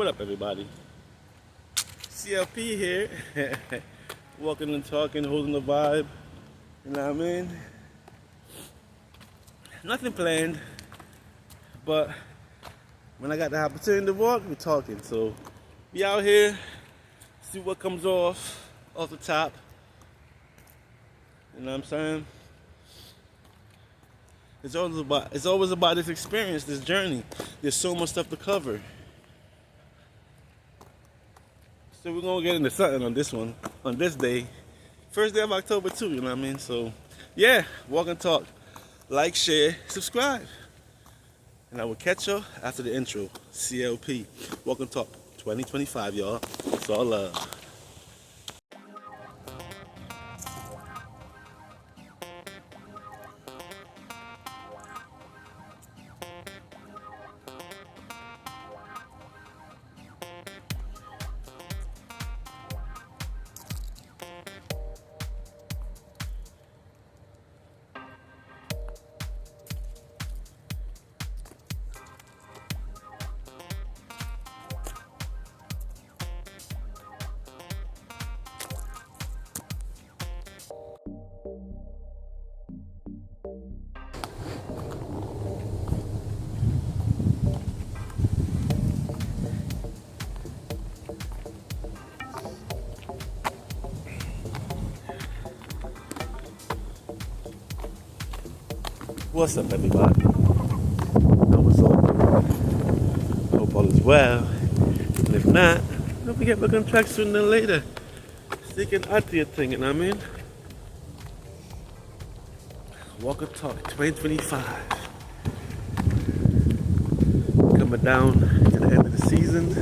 What up, everybody? CLP here. Walking and talking, holding the vibe. You know what I mean? Nothing planned, but when I got the opportunity to walk, we're talking. So, be out here, see what comes off the top. You know what I'm saying? It's always about this experience, this journey. There's so much stuff to cover. So we're gonna get into something on this one, on this day. First day of October too, you know what I mean? So yeah, walk and talk. Like, share, subscribe. And I will catch you after the intro. CLP. Walk and talk 2025, y'all. It's all love. What's up, everybody? How is all? Hope all is well. And if not, don't forget back on track sooner than later. Sticking out to your thing, you know what I mean? Walk and talk 2025. Coming down to the end of the season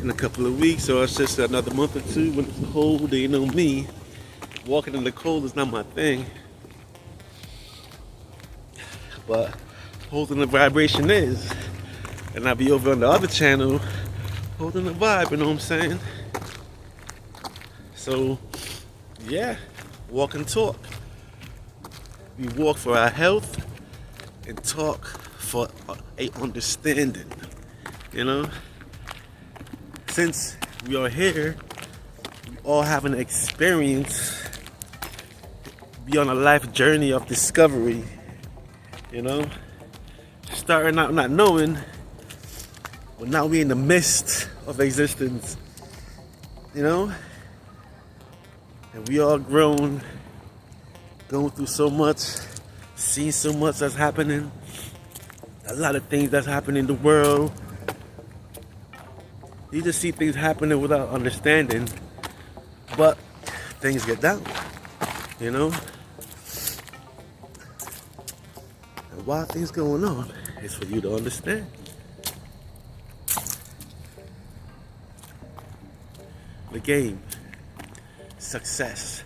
in a couple of weeks, or it's just another month or two when it's cold. You know me, walking in the cold is not my thing. But holding the vibration is. And I'll be over on the other channel holding the vibe, you know what I'm saying? So, yeah, walk and talk. We walk for our health and talk for a understanding, you know? Since we are here, we all have an experience, be on a life journey of discovery. You know, starting out not knowing, but now we're in the midst of existence, you know, and we all grown, going through so much, seeing so much that's happening, a lot of things that's happening in the world. You just see things happening without understanding, but things get down, you know. Why things going on is for you to understand. The game, success.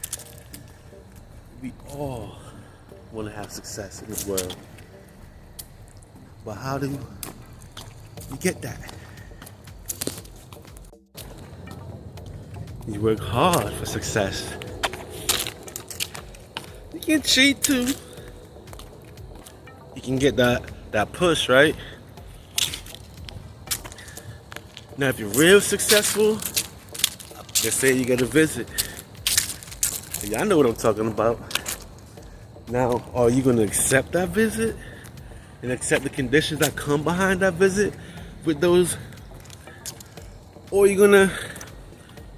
We all want to have success in this world. But how do you get that? You work hard for success. You can cheat too. You can get that push, right? Now, if you're real successful, let's say you get a visit. Y'all know what I'm talking about. Now, are you going to accept that visit and accept the conditions that come behind that visit with those? Or are you going to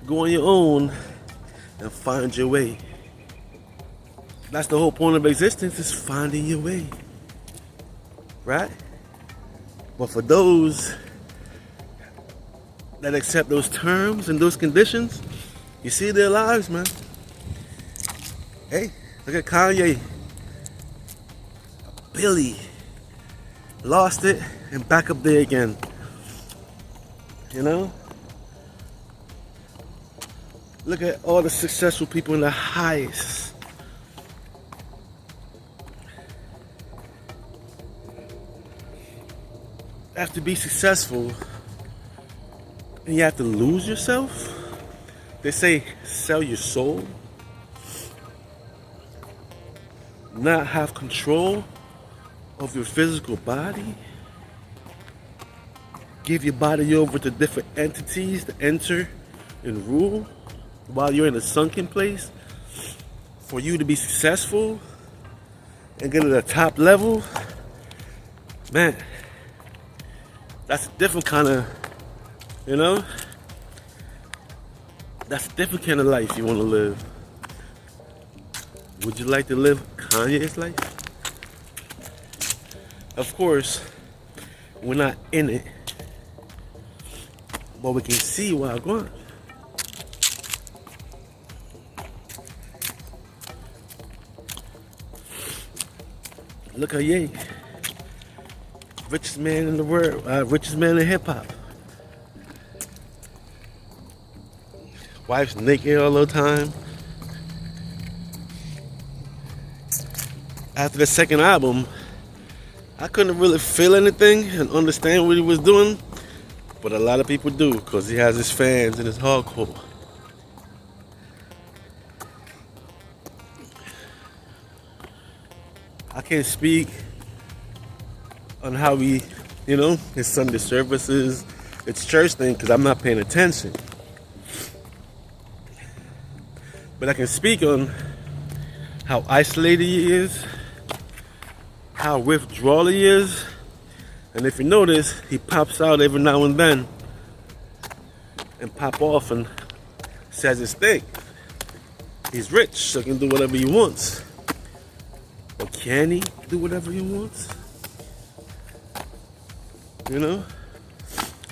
go on your own and find your way? That's the whole point of existence, is finding your way. Right? But for those that accept those terms and those conditions, you see their lives, man. Hey, look at Kanye. Billy lost it and back up there again. You know? Look at all the successful people in the highest. Have to be successful and you have to lose yourself. They say sell your soul, not have control of your physical body. give your body over to different entities to enter and rule while you're in a sunken place for you to be successful and get to the top level, man, that's a different kind of, you know, that's a different kind of life you want to live. Would you like to live Kanye's life? Of course, we're not in it, but we can see where I'm going. Look at Ye, richest man in the world, richest man in hip hop. Wife's naked all the time. After the second album, I couldn't really feel anything and understand what he was doing, but a lot of people do because he has his fans and his hardcore. I can't speak on how he, his Sunday services, it's church thing, because I'm not paying attention. But I can speak on how isolated he is, how withdrawal he is, and if you notice, he pops out every now and then and pop off and says his thing. He's rich, so he can do whatever he wants. Or can he do whatever he wants?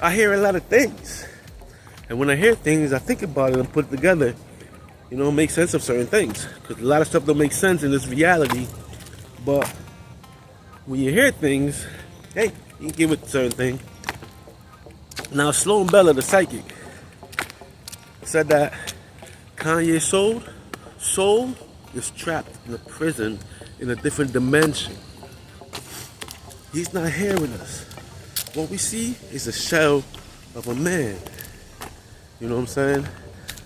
I hear a lot of things. And when I hear things, I think about it and put it together. Make sense of certain things. Because a lot of stuff don't make sense in this reality. But when you hear things, hey, you can give it a certain thing. Now, Sloan Bella, the psychic, said that Kanye's soul is trapped in a prison in a different dimension. He's not here with us. What we see is a shell of a man. You know what I'm saying?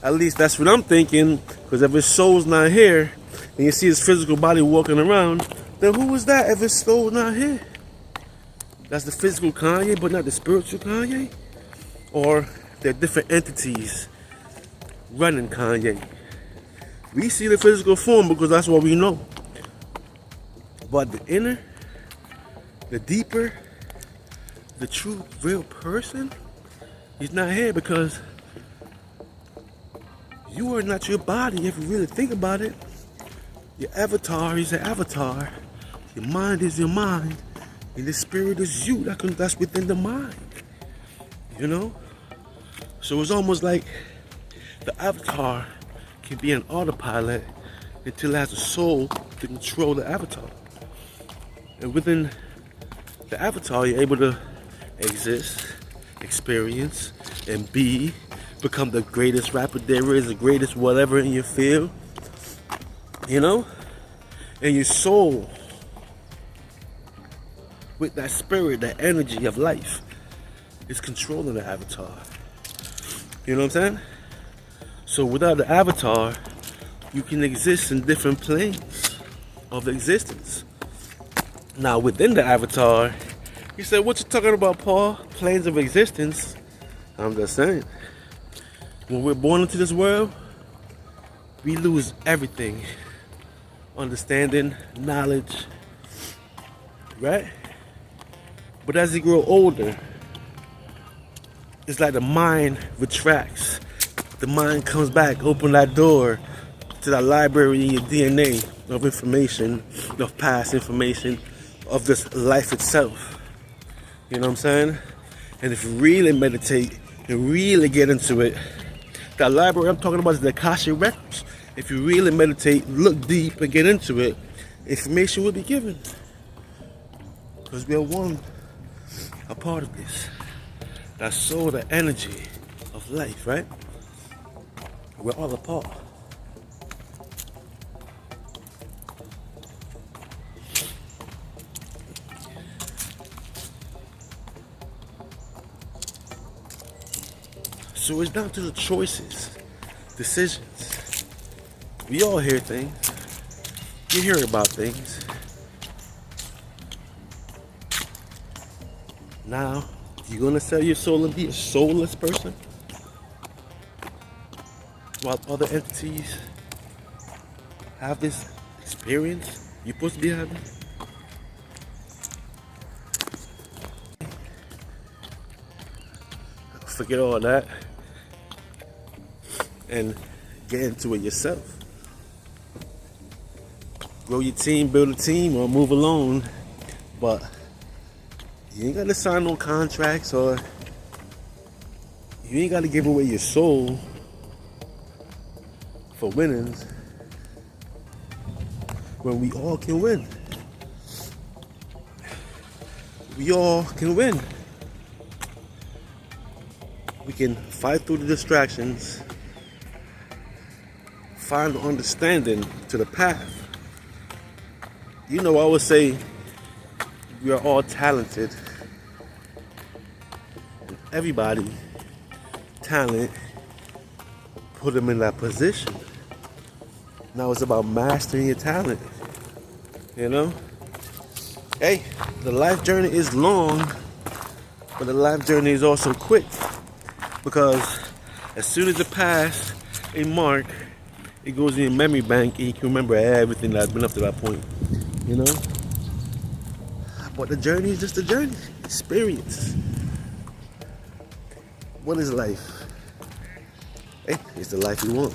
At least that's what I'm thinking, because if his soul's not here, and you see his physical body walking around, then who is that if his soul's not here? That's the physical Kanye, but not the spiritual Kanye? Or they're different entities running Kanye? We see the physical form because that's what we know. But the inner, the deeper, the true, real person, he's not here because you are not your body if you really think about it. Your avatar is an avatar. Your mind is your mind. And the spirit is you. That's within the mind. So it's almost like the avatar can be an autopilot until it has a soul to control the avatar. And within the avatar, you're able to exist, experience, and become the greatest rapper there is, the greatest whatever in your field. And your soul, with that spirit, that energy of life, is controlling the avatar. You know what I'm saying? So without the avatar, you can exist in different planes of existence. Now within the avatar, you said, what you talking about, Paul? Planes of existence? I'm just saying. When we're born into this world, we lose everything. Understanding, knowledge, right? But as you grow older, it's like the mind retracts. The mind comes back, open that door to that library in your DNA of information, of past information, of this life itself. You know what I'm saying? And if you really meditate and really get into it, that library I'm talking about is the Akashic Records. If you really meditate, look deep and get into it, information will be given. Because we are one, a part of this. That soul, the energy of life, right? We're all a part. So it's down to the choices, decisions. We all hear things. You hear about things. Now, You gonna sell your soul and be a soulless person? While other entities have this experience you're supposed to be having? Forget all that and get into it yourself. Grow your team, build a team, or move alone. But you ain't gotta sign no contracts, or you ain't gotta give away your soul for winnings when we all can win. We all can win. We can fight through the distractions, find understanding to the path. You know, I always say we are all talented. Everybody, talent, put them in that position. Now it's about mastering your talent. You know? Hey, the life journey is long, but the life journey is also quick. Because as soon as it passes a mark, it goes in your memory bank and you can remember everything that's been up to that point. You know? But the journey is just a journey. Experience. What is life? Hey, it's the life you want.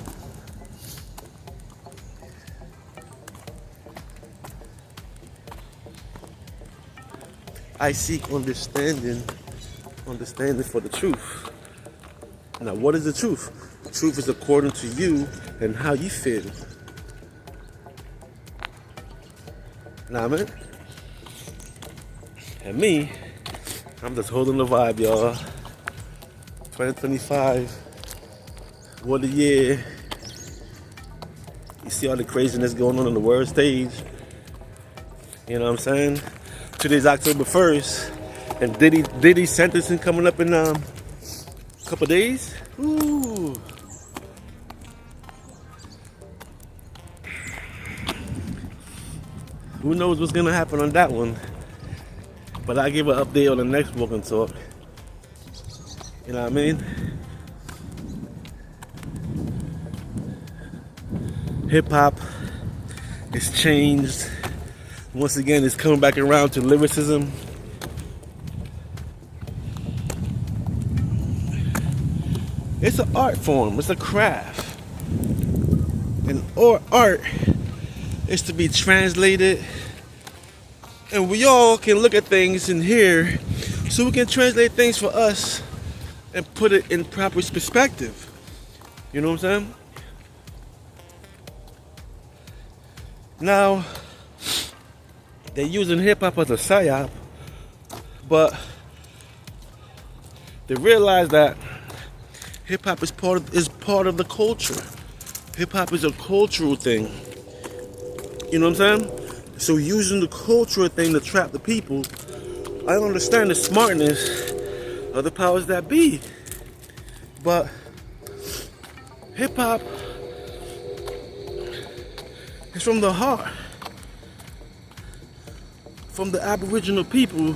I seek understanding for the truth. Now, what is the truth? The truth is according to you and how you feel. Nah, man. And me, I'm just holding the vibe, y'all. 2025, what a year. You see all the craziness going on the world stage. You know what I'm saying? Today's October 1st, and Diddy's sentencing coming up in a couple days. Ooh. Who knows what's gonna happen on that one? But I'll give an update on the next Walk and Talk. You know what I mean? Hip hop is changed. Once again, it's coming back around to lyricism. It's an art form. It's a craft. And art is to be translated. And we all can look at things in here so we can translate things for us and put it in proper perspective. You know what I'm saying? Now, they're using hip-hop as a psyop, but they realize that hip-hop is part of the culture. Hip-hop is a cultural thing. You know what I'm saying? So using the cultural thing to trap the people, I don't understand the smartness of the powers that be. But hip-hop is from the heart. From the Aboriginal people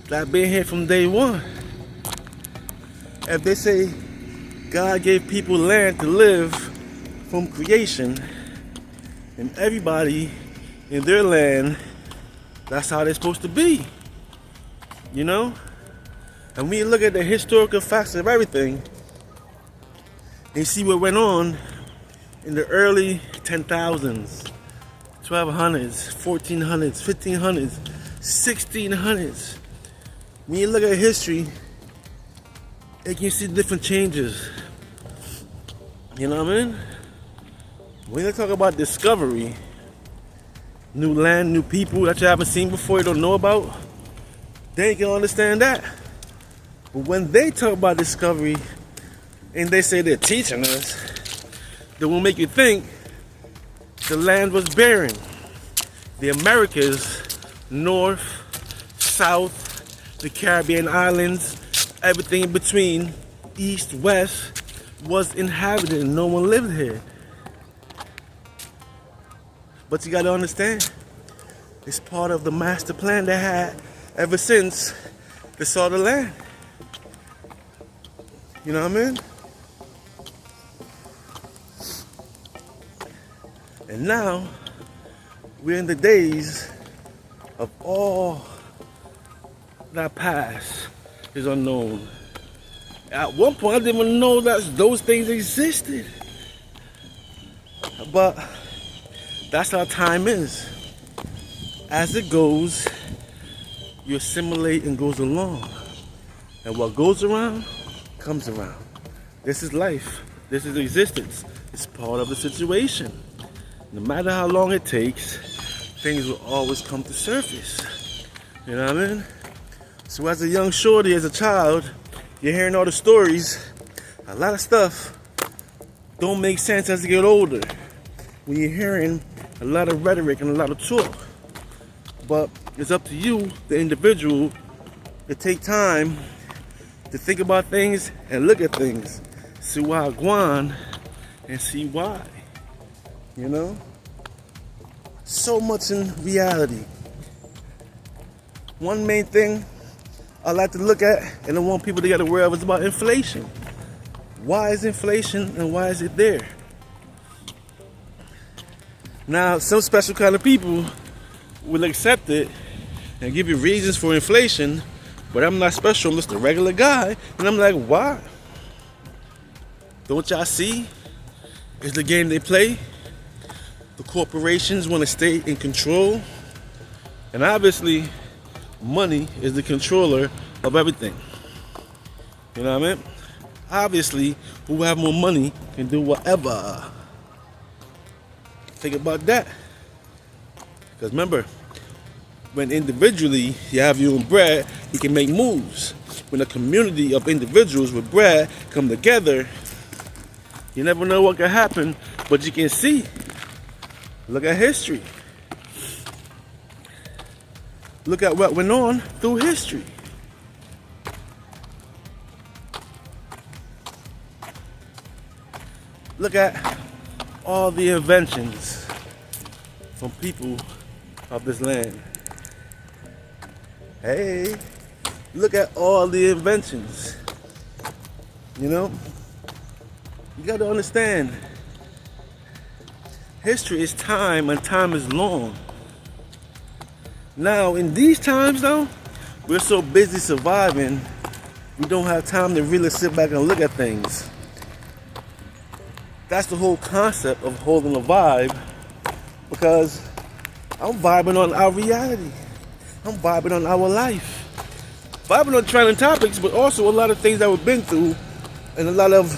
that have been here from day one. If they say God gave people land to live from creation, and everybody in their land, that's how they're supposed to be. You know? And when you look at the historical facts of everything, and you see what went on in the early 10,000s, 1200s, 1400s, 1500s, 1600s. When you look at history, you can see different changes. You know what I mean? When you talk about discovery, new land, new people that you haven't seen before, you don't know about, they ain't gonna understand that. But when they talk about discovery and they say they're teaching us, they will make you think the land was barren. The Americas, North, South, the Caribbean islands, everything in between, East, West, was inhabited and no one lived here. But you gotta understand, it's part of the master plan they had ever since They saw the land. You know what I mean? And now, we're in the days of all that past is unknown. At one point, I didn't even know that those things existed. But that's how time is. As it goes, you assimilate and goes along. And what goes around, comes around. This is life. This is existence. It's part of the situation. No matter how long it takes, things will always come to surface. You know what I mean? So as a young shorty, as a child, you're hearing all the stories. A lot of stuff don't make sense as you get older. When you're hearing a lot of rhetoric and a lot of talk. But it's up to you, the individual, to take time to think about things and look at things. See why Guan and see why. You know? So much in reality. One main thing I like to look at and I want people to get aware of is about inflation. Why is inflation and why is it there? Now, some special kind of people will accept it and give you reasons for inflation, but I'm not special, I'm just a regular guy. And I'm like, why? Don't y'all see? It's the game they play. The corporations want to stay in control. And obviously, money is the controller of everything. You know what I mean? Obviously, who have more money can do whatever. Think about that. Because remember, when individually you have your own bread, you can make moves. When a community of individuals with bread come together, you never know what can happen, but you can see. Look at history. Look at what went on through history. Look at all the inventions from people of this land. Hey, look at all the inventions. You know, you got to understand, history is time and time is long. Now, in these times though, we're so busy surviving, we don't have time to really sit back and look at things. That's the whole concept of holding a vibe, because I'm vibing on our reality. I'm vibing on our life. Vibing on trending topics, but also a lot of things that we've been through and a lot of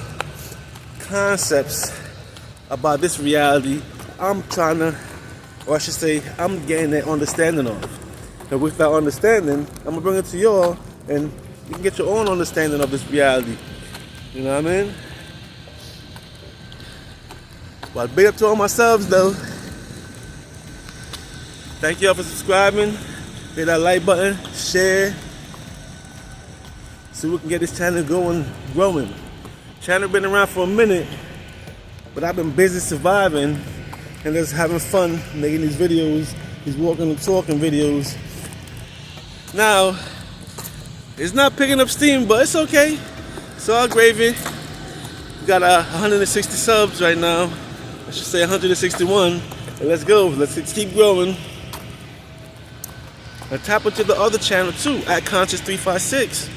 concepts about this reality I'm trying to, or I should say, I'm getting an understanding of. And with that understanding, I'm going to bring it to y'all and you can get your own understanding of this reality. You know what I mean? But big up to all my subs though. Thank y'all for subscribing. Hit that like button, share, so we can get this channel growing. Channel been around for a minute, but I've been busy surviving and just having fun making these videos, these walking and talking videos. Now, it's not picking up steam, but it's okay. It's all gravy. We got 160 subs right now. I should say 161. And let's go. Let's keep growing. And tap into the other channel too, at Conscious356.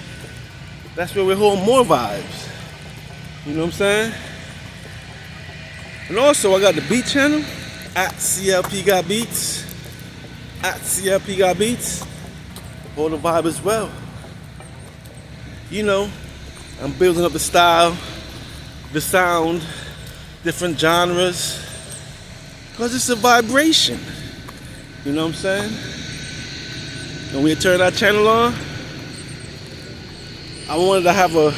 That's where we hold more vibes. You know what I'm saying? And also, I got the beat channel, at CLP Got Beats. At CLP Got Beats. Hold the vibe as well. You know, I'm building up the style, the sound, different genres, because it's a vibration. You know what I'm saying? When we turn our channel on, I wanted to have a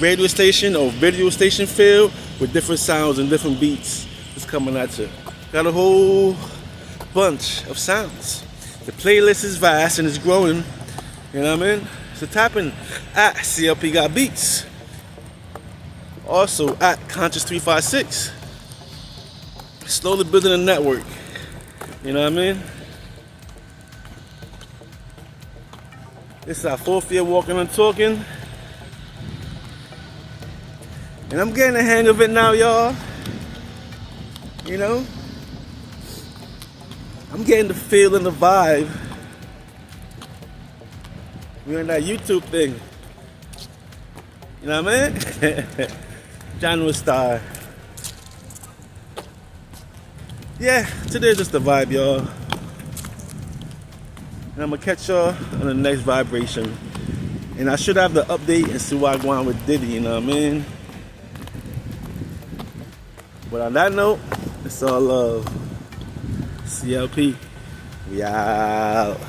radio station or video station feel with different sounds and different beats that's coming at you. Got a whole bunch of sounds. The playlist is vast and it's growing. You know what I mean? So tap in at CLP Got Beats. Also at Conscious356. Slowly building a network. You know what I mean? This is our 4th year walking and talking. And I'm getting the hang of it now, y'all. You know? I'm getting the feel and the vibe. We're in that YouTube thing. You know what I mean? January star. Yeah, today's just the vibe, y'all. And I'm gonna catch y'all on the next vibration. And I should have the update and see what I go on with Diddy, you know what I mean? But on that note, it's all love. CLP. We out.